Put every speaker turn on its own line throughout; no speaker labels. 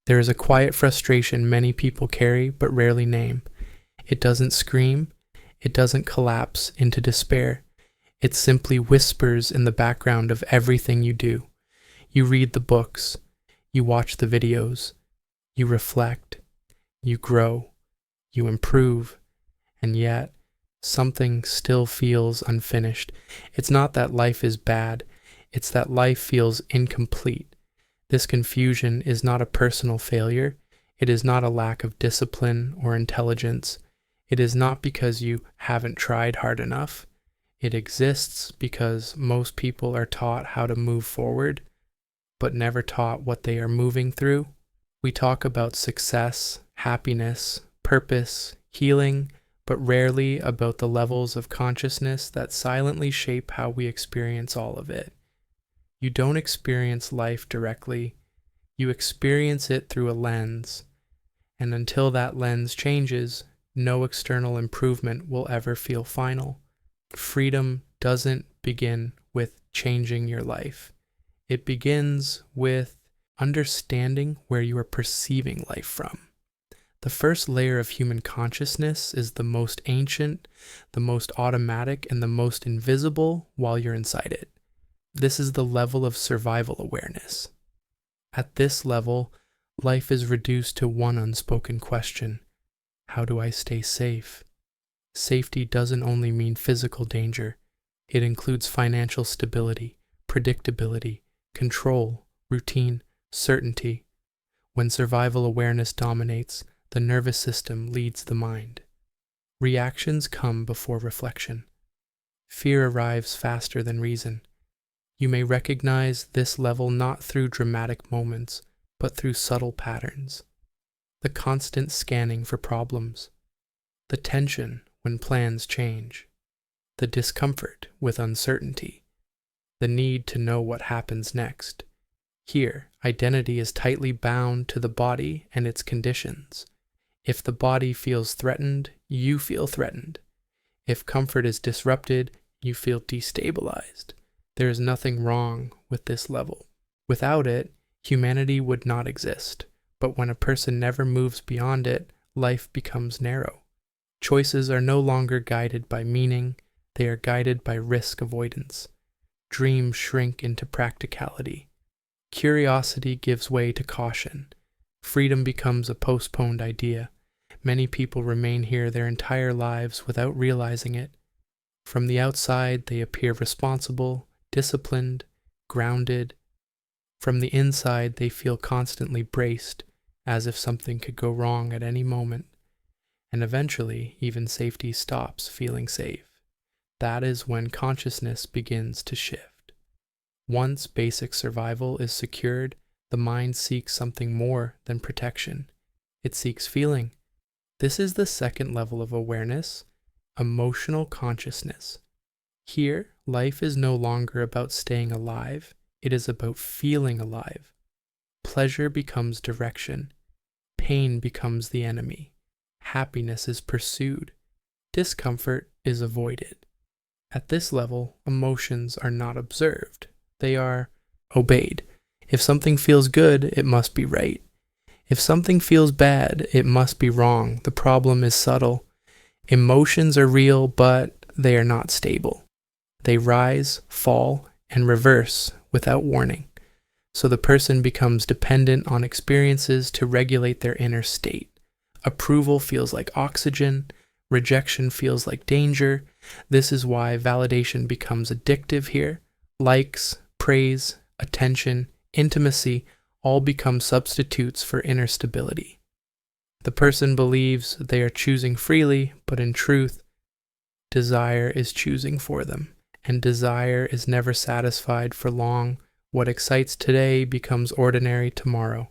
There is a quiet frustration many people carry but rarely name. It doesn't scream, it doesn't collapse into despair. It simply whispers in the background of everything you do. You read the books, you watch the videos, you reflect, you grow, you improve, and yet something still feels unfinished. It's not that life is bad, it's that life feels incomplete. This confusion is not a personal failure. It is not a lack of discipline or intelligence. It is not because you haven't tried hard enough. It exists because most people are taught how to move forward, but never taught what they are moving through. We talk about success, happiness, purpose, healing, but rarely about the levels of consciousness that silently shape how we experience all of it. You don't experience life directly, you experience it through a lens, and until that lens changes, no external improvement will ever feel final. Freedom doesn't begin with changing your life. It begins with understanding where you are perceiving life from. The first layer of human consciousness is the most ancient, the most automatic, and the most invisible while you're inside it. This is the level of survival awareness. At this level, life is reduced to one unspoken question: how do I stay safe? Safety doesn't only mean physical danger. It includes financial stability, predictability, control, routine, certainty. When survival awareness dominates, the nervous system leads the mind. Reactions come before reflection. Fear arrives faster than reason. You may recognize this level not through dramatic moments, but through subtle patterns. The constant scanning for problems, the tension when plans change, the discomfort with uncertainty, the need to know what happens next. Here, identity is tightly bound to the body and its conditions. If the body feels threatened, you feel threatened. If comfort is disrupted, you feel destabilized. There is nothing wrong with this level. Without it, humanity would not exist. But when a person never moves beyond it, life becomes narrow. Choices are no longer guided by meaning, they are guided by risk avoidance. Dreams shrink into practicality. Curiosity gives way to caution. Freedom becomes a postponed idea. Many people remain here their entire lives without realizing it. From the outside, they appear responsible, disciplined, grounded. From the inside, they feel constantly braced, as if something could go wrong at any moment. And eventually, even safety stops feeling safe. That is when consciousness begins to shift. Once basic survival is secured, the mind seeks something more than protection. It seeks feeling. This is the second level of awareness, emotional consciousness. Here, life is no longer about staying alive, it is about feeling alive. Pleasure becomes direction. Pain becomes the enemy. Happiness is pursued. Discomfort is avoided. At this level, emotions are not observed. They are obeyed. If something feels good, it must be right. If something feels bad, it must be wrong. The problem is subtle. Emotions are real, but they are not stable. They rise, fall, and reverse without warning. So the person becomes dependent on experiences to regulate their inner state. Approval feels like oxygen. Rejection feels like danger. This is why validation becomes addictive here. Likes, praise, attention, intimacy all become substitutes for inner stability. The person believes they are choosing freely, but in truth, desire is choosing for them. And desire is never satisfied for long. What excites today becomes ordinary tomorrow.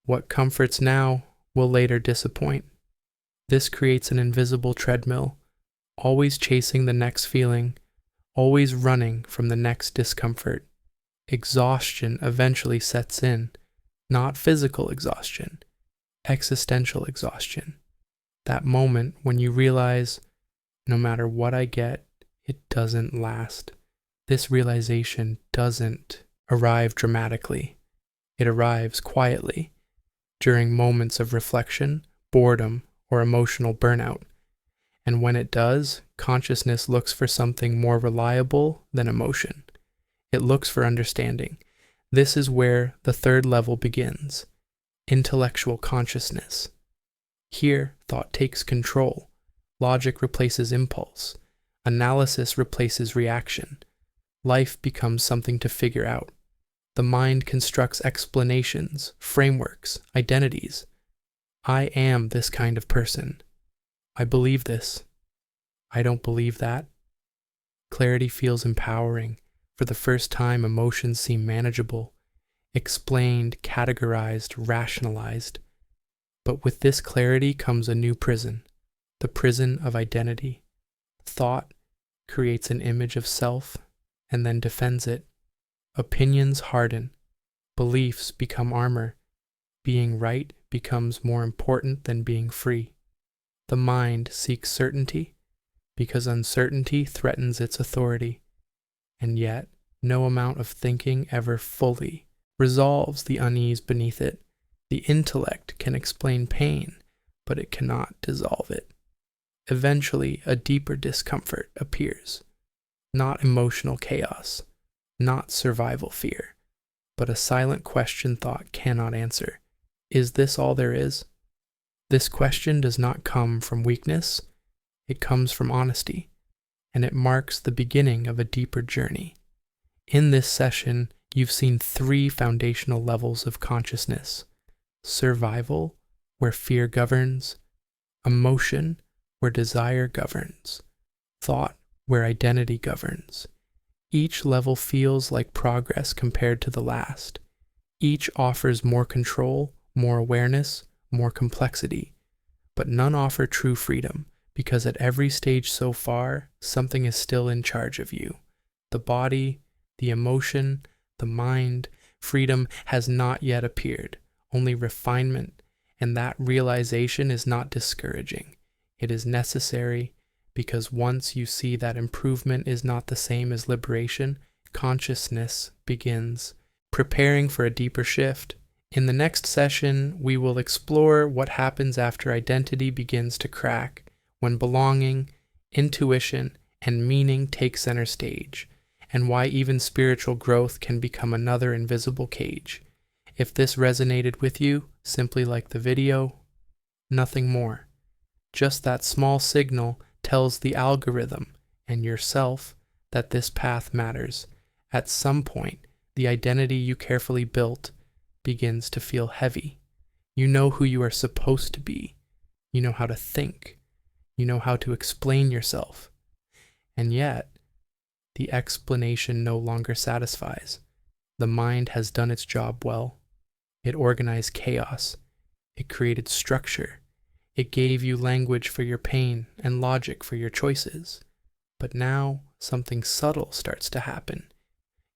What comforts now will later disappoint. This creates an invisible treadmill, always chasing the next feeling, always running from the next discomfort. Exhaustion eventually sets in, not physical exhaustion, existential exhaustion. That moment when you realize, no matter what I get, it doesn't last. This realization doesn't arrive dramatically. It arrives quietly. during moments of reflection, boredom, or emotional burnout. And when it does, consciousness looks for something more reliable than emotion. It looks for understanding. This is where the third level begins: intellectual consciousness. Here, thought takes control. Logic replaces impulse. Analysis replaces reaction. Life becomes something to figure out. The mind constructs explanations, frameworks, identities. I am this kind of person. I believe this. I don't believe that. Clarity feels empowering. For the first time, emotions seem manageable, explained, categorized, rationalized. But with this clarity comes a new prison, the prison of identity. Thought creates an image of self and then defends it. Opinions harden. Beliefs become armor. Being right becomes more important than being free. The mind seeks certainty because uncertainty threatens its authority. And yet, no amount of thinking ever fully resolves the unease beneath it. The intellect can explain pain, but it cannot dissolve it. Eventually, a deeper discomfort appears. Not emotional chaos, not survival fear, but a silent question thought cannot answer. Is this all there is? This question does not come from weakness, it comes from honesty, and it marks the beginning of a deeper journey. In this session, you've seen 3 foundational levels of consciousness: survival, where fear governs; emotion, where desire governs; thought, where identity governs. Each level feels like progress compared to the last. Each offers more control, more awareness, more complexity. But none offer true freedom, because at every stage so far, something is still in charge of you. The body, the emotion, the mind. Freedom has not yet appeared, only refinement, and that realization is not discouraging. It is necessary, because once you see that improvement is not the same as liberation, consciousness begins preparing for a deeper shift. In the next session, we will explore what happens after identity begins to crack, when belonging, intuition, and meaning take center stage, and why even spiritual growth can become another invisible cage. If this resonated with you, simply like the video, nothing more. Just that small signal tells the algorithm and yourself that this path matters. At some point, the identity you carefully built begins to feel heavy. You know who you are supposed to be. You know how to think. You know how to explain yourself. And yet, the explanation no longer satisfies. The mind has done its job well. It organized chaos. It created structure. It gave you language for your pain and logic for your choices. But now, something subtle starts to happen.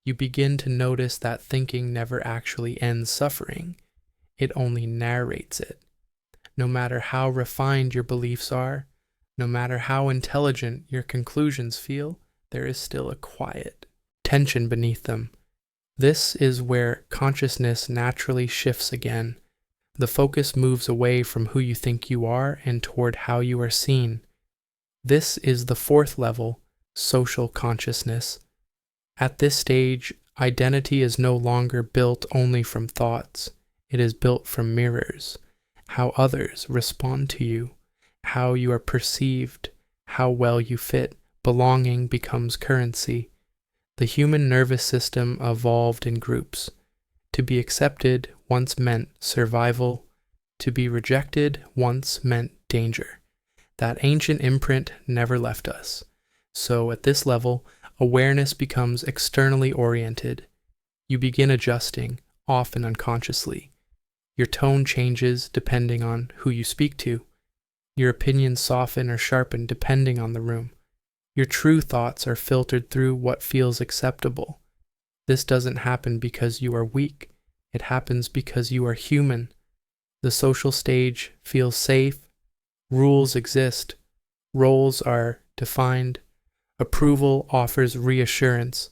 You begin to notice that thinking never actually ends suffering. It only narrates it. No matter how refined your beliefs are, no matter how intelligent your conclusions feel, there is still a quiet tension beneath them. This is where consciousness naturally shifts again. The focus moves away from who you think you are and toward how you are seen. This is the 4th level, social consciousness. At this stage, identity is no longer built only from thoughts. It is built from mirrors, how others respond to you, how you are perceived, how well you fit. Belonging becomes currency. The human nervous system evolved in groups. To be accepted once meant survival. To be rejected once meant danger. That ancient imprint never left us. So at this level, awareness becomes externally oriented. You begin adjusting, often unconsciously. Your tone changes depending on who you speak to. Your opinions soften or sharpen depending on the room. Your true thoughts are filtered through what feels acceptable. This doesn't happen because you are weak. It happens because you are human. The social stage feels safe. Rules exist. Roles are defined. Approval offers reassurance.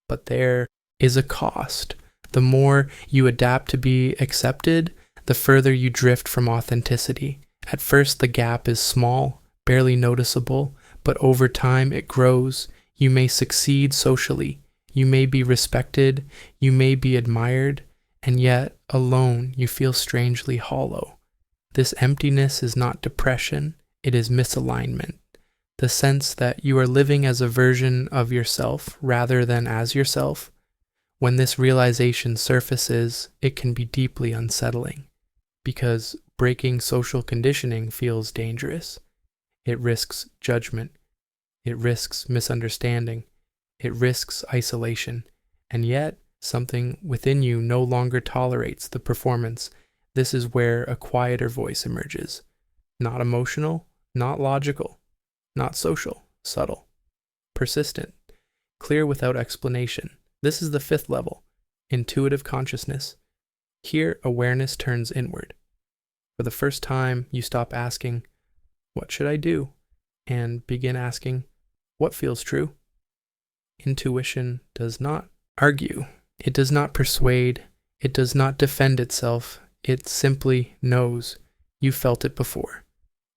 But there is a cost. The more you adapt to be accepted, the further you drift from authenticity. At first, the gap is small, barely noticeable, but over time it grows. You may succeed socially, you may be respected, you may be admired, and yet, alone, you feel strangely hollow. This emptiness is not depression, it is misalignment. The sense that you are living as a version of yourself rather than as yourself. When this realization surfaces, it can be deeply unsettling, because breaking social conditioning feels dangerous. It risks judgment, it risks misunderstanding, it risks isolation, and yet something within you no longer tolerates the performance. This is where a quieter voice emerges. Not emotional, not logical, not social, subtle, persistent, clear without explanation. This is the fifth level, intuitive consciousness. Here, awareness turns inward. For the first time, you stop asking, "What should I do?" and begin asking, "What feels true?" Intuition does not argue. It does not persuade. It does not defend itself. It simply knows. You felt it before.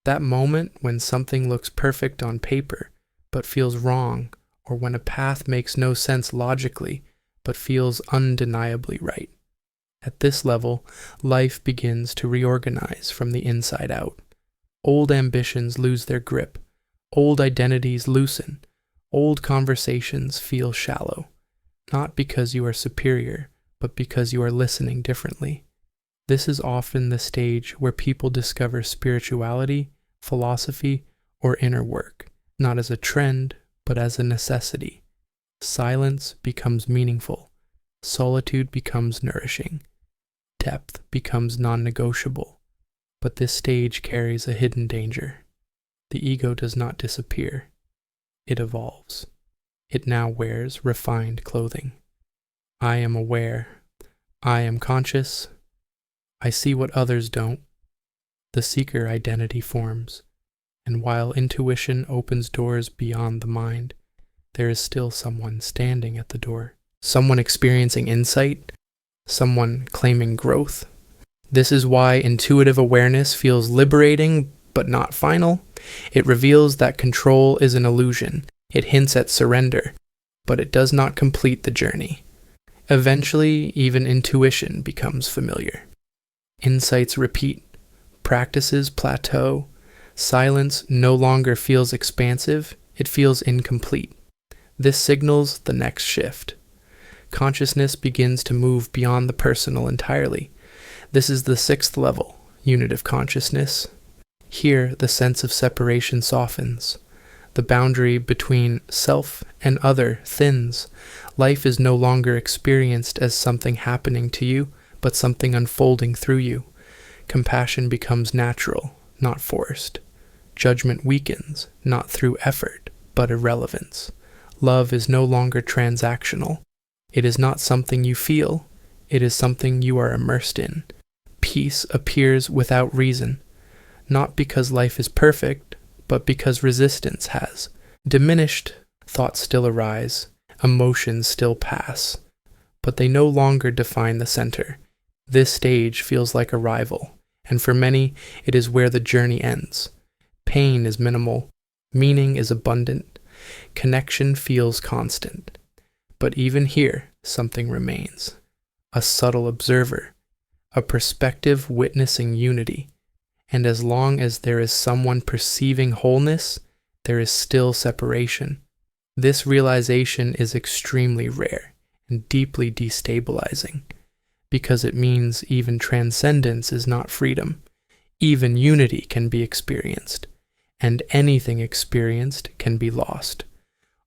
That moment when something looks perfect on paper, but feels wrong, or when a path makes no sense logically, but feels undeniably right. At this level, life begins to reorganize from the inside out. Old ambitions lose their grip. Old identities loosen. Old conversations feel shallow. Not because you are superior, but because you are listening differently. This is often the stage where people discover spirituality, philosophy, or inner work, not as a trend, but as a necessity. Silence becomes meaningful. Solitude becomes nourishing. Depth becomes non-negotiable. But this stage carries a hidden danger. The ego does not disappear. It evolves. It now wears refined clothing. I am aware. I am conscious. I see what others don't. The seeker identity forms. And while intuition opens doors beyond the mind, there is still someone standing at the door. Someone experiencing insight. Someone claiming growth. This is why intuitive awareness feels liberating but not final. It reveals that control is an illusion. It hints at surrender, but it does not complete the journey. Eventually, even intuition becomes familiar. Insights repeat. Practices plateau. Silence no longer feels expansive. It feels incomplete. This signals the next shift. Consciousness begins to move beyond the personal entirely. This is the sixth level, unitive consciousness. Here, the sense of separation softens. The boundary between self and other thins. Life is no longer experienced as something happening to you, but something unfolding through you. Compassion becomes natural, not forced. Judgment weakens, not through effort, but irrelevance. Love is no longer transactional. It is not something you feel. It is something you are immersed in. Peace appears without reason, not because life is perfect, but because resistance has. Diminished thoughts still arise, emotions still pass, but they no longer define the center. This stage feels like arrival, and for many, it is where the journey ends. Pain is minimal, meaning is abundant, connection feels constant. But even here, something remains. A subtle observer, a perspective witnessing unity. And as long as there is someone perceiving wholeness, there is still separation. This realization is extremely rare and deeply destabilizing, because it means even transcendence is not freedom. Even unity can be experienced, and anything experienced can be lost.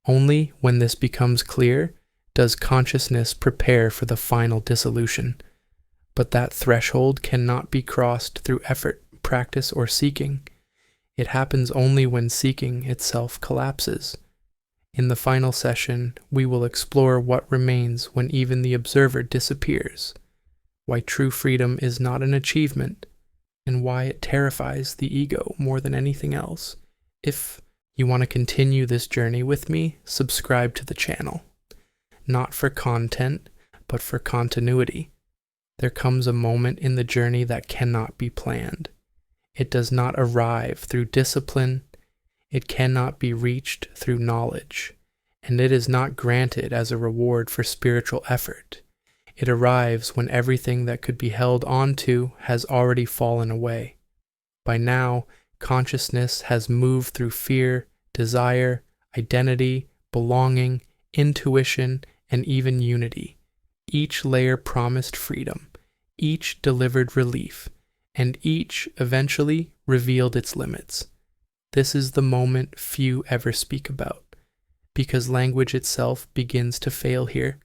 Only when this becomes clear does consciousness prepare for the final dissolution. But that threshold cannot be crossed through effort, practice, or seeking. It happens only when seeking itself collapses. In the final session, we will explore what remains when even the observer disappears, why true freedom is not an achievement, and why it terrifies the ego more than anything else. If you want to continue this journey with me, subscribe to the channel. Not for content, but for continuity. There comes a moment in the journey that cannot be planned. It does not arrive through discipline. It cannot be reached through knowledge. And it is not granted as a reward for spiritual effort. It arrives when everything that could be held onto has already fallen away. By now, consciousness has moved through fear, desire, identity, belonging, intuition, and even unity. Each layer promised freedom, each delivered relief, and each eventually revealed its limits. This is the moment few ever speak about, because language itself begins to fail here.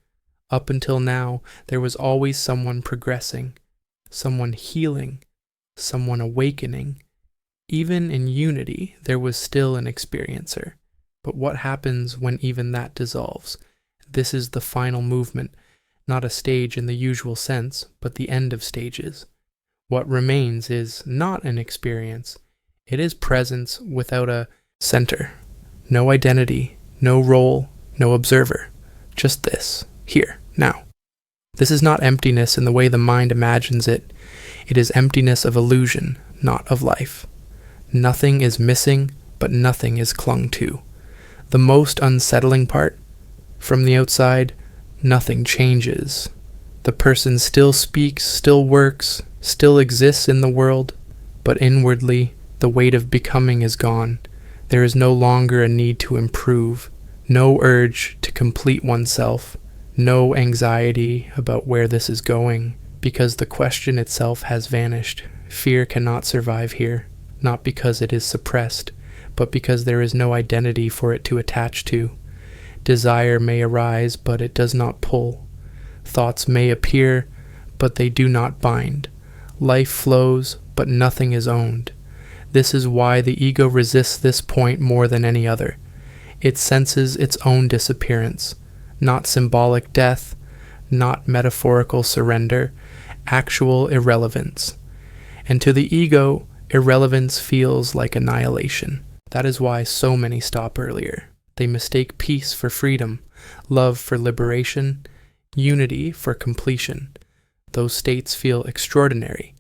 Up until now, there was always someone progressing, someone healing, someone awakening. Even in unity, there was still an experiencer. But what happens when even that dissolves? This is the final movement, not a stage in the usual sense, but the end of stages. What remains is not an experience. It is presence without a center. No identity, no role, no observer. Just this, here, now. This is not emptiness in the way the mind imagines it. It is emptiness of illusion, not of life. Nothing is missing, but nothing is clung to. The most unsettling part? From the outside, nothing changes. The person still speaks, still works, still exists in the world, but inwardly, the weight of becoming is gone. There is no longer a need to improve, no urge to complete oneself, no anxiety about where this is going, because the question itself has vanished. Fear cannot survive here, not because it is suppressed, but because there is no identity for it to attach to. Desire may arise, but it does not pull. Thoughts may appear, but they do not bind. Life flows, but nothing is owned. This is why the ego resists this point more than any other. It senses its own disappearance, not symbolic death, not metaphorical surrender, actual irrelevance. And to the ego, irrelevance feels like annihilation. That is why so many stop earlier. They mistake peace for freedom, love for liberation, unity for completion. Those states feel extraordinary,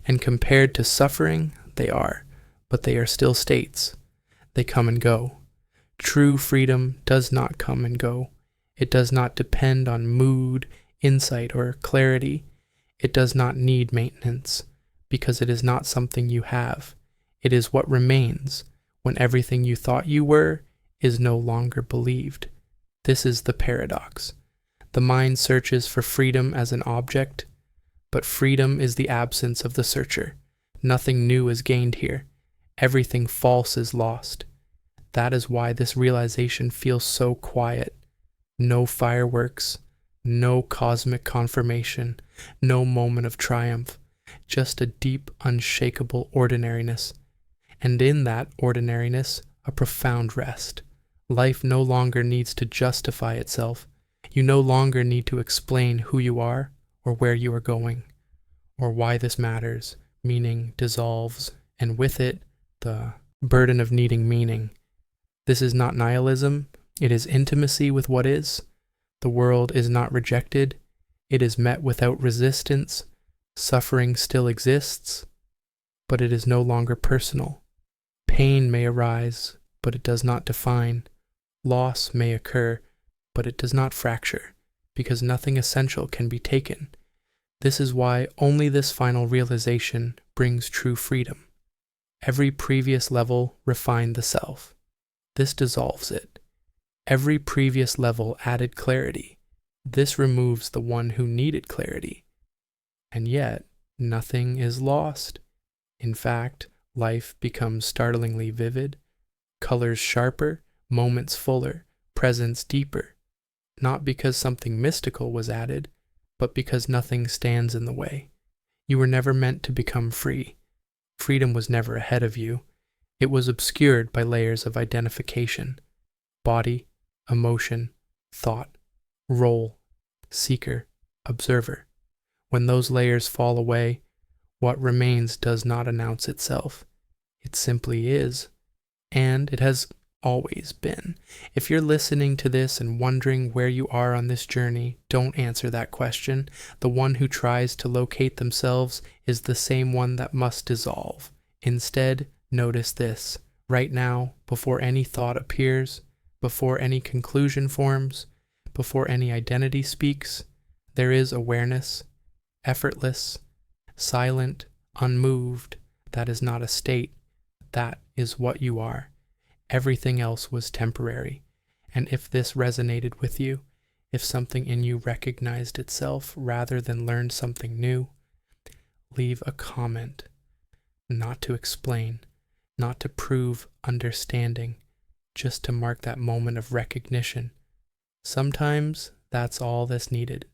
and compared to suffering, they are, but they are still states. They come and go. True freedom does not come and go. It does not depend on mood, insight, or clarity. It does not need maintenance, because it is not something you have. It is what remains when everything you thought you were is no longer believed. This is the paradox. The mind searches for freedom as an object, but freedom is the absence of the searcher. Nothing new is gained here. Everything false is lost. That is why this realization feels so quiet. No fireworks, no cosmic confirmation, no moment of triumph, just a deep, unshakable ordinariness. And in that ordinariness, a profound rest. Life no longer needs to justify itself. You no longer need to explain who you are or where you are going, or why this matters. Meaning dissolves, and with it, the burden of needing meaning. This is not nihilism, it is intimacy with what is. The world is not rejected, it is met without resistance. Suffering still exists, but it is no longer personal. Pain may arise, but it does not define. Loss may occur, but it does not fracture, because nothing essential can be taken. This is why only this final realization brings true freedom. Every previous level refined the self. This dissolves it. Every previous level added clarity. This removes the one who needed clarity. And yet, nothing is lost. In fact, life becomes startlingly vivid, colors sharper, moments fuller, presence deeper. Not because something mystical was added, but because nothing stands in the way. You were never meant to become free. Freedom was never ahead of you. It was obscured by layers of identification. Body, emotion, thought, role, seeker, observer. When those layers fall away, what remains does not announce itself. It simply is, and it has always been. If you're listening to this and wondering where you are on this journey, don't answer that question. The one who tries to locate themselves is the same one that must dissolve. Instead, notice this. Right now, before any thought appears, before any conclusion forms, before any identity speaks, there is awareness, effortless, silent, unmoved. That is not a state. That is what you are. Everything else was temporary. And if this resonated with you, if something in you recognized itself rather than learned something new, leave a comment. Not to explain, not to prove understanding, just to mark that moment of recognition. Sometimes that's all that's needed.